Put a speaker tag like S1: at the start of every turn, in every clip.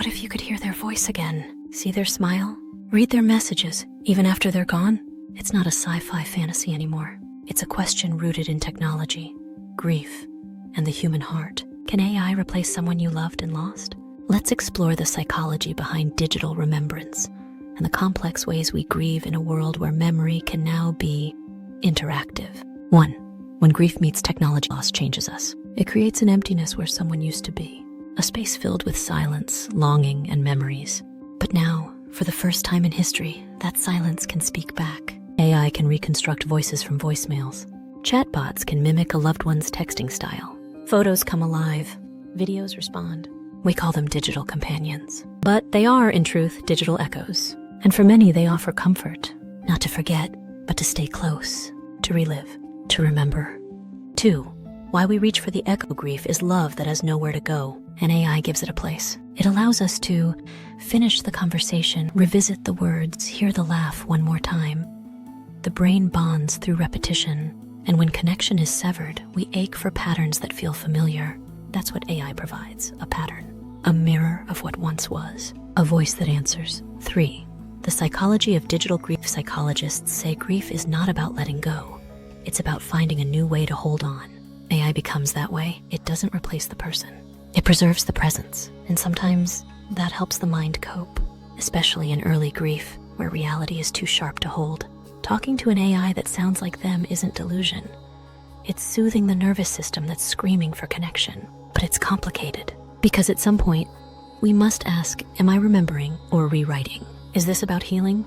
S1: What if you could hear their voice again, see their smile, read their messages, even after they're gone? It's not a sci-fi fantasy anymore. It's a question rooted in technology, grief, and the human heart. Can AI replace someone you loved and lost? Let's explore the psychology behind digital remembrance and the complex ways we grieve in a world where memory can now be interactive. 1. When grief meets technology, loss changes us. It creates an emptiness where someone used to be, a space filled with silence, longing, and memories. But now, for the first time in history, that silence can speak back. AI can reconstruct voices from voicemails. Chatbots can mimic a loved one's texting style. Photos come alive, videos respond. We call them digital companions. But they are, in truth, digital echoes. And for many, they offer comfort, not to forget, but to stay close, to relive, to remember. 2. Why we reach for the echo grief is love that has nowhere to go, and AI gives it a place. It allows us to finish the conversation, revisit the words, hear the laugh one more time. The brain bonds through repetition, and when connection is severed, we ache for patterns that feel familiar. That's what AI provides, a pattern, a mirror of what once was, a voice that answers. 3. The psychology of digital grief. Psychologists say grief is not about letting go. It's about finding a new way to hold on. AI becomes that way. It doesn't replace the person. It preserves the presence, and sometimes that helps the mind cope, especially in early grief, where reality is too sharp to hold. Talking to an AI that sounds like them isn't delusion. It's soothing the nervous system that's screaming for connection. But it's complicated, because at some point, we must ask, am I remembering or rewriting? Is this about healing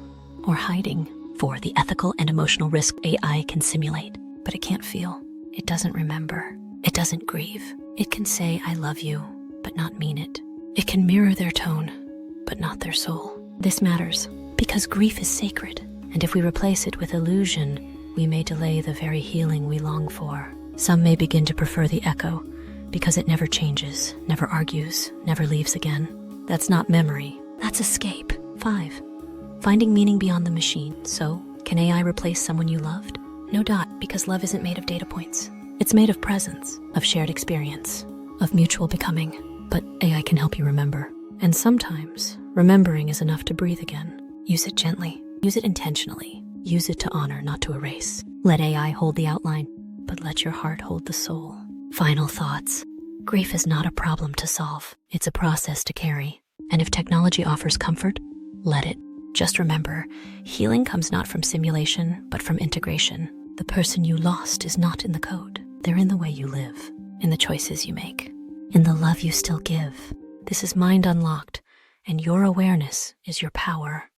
S1: or hiding? 4. The ethical and emotional risk. AI can simulate, but it can't feel. It doesn't remember. It doesn't grieve. It can say, I love you, but not mean it. It can mirror their tone, but not their soul. This matters, because grief is sacred, and if we replace it with illusion, we may delay the very healing we long for. Some may begin to prefer the echo, because it never changes, never argues, never leaves again. That's not memory, that's escape. 5. Finding meaning beyond the machine. So, can AI replace someone you loved? No dot, because love isn't made of data points. It's made of presence, of shared experience, of mutual becoming. But AI can help you remember. And sometimes, remembering is enough to breathe again. Use it gently, use it intentionally, use it to honor, not to erase. Let AI hold the outline, but let your heart hold the soul. Final thoughts. Grief is not a problem to solve. It's a process to carry. And if technology offers comfort, let it. Just remember, healing comes not from simulation, but from integration. The person you lost is not in the code. They're in the way you live, in the choices you make, in the love you still give. This is Mind Unlocked, and your awareness is your power.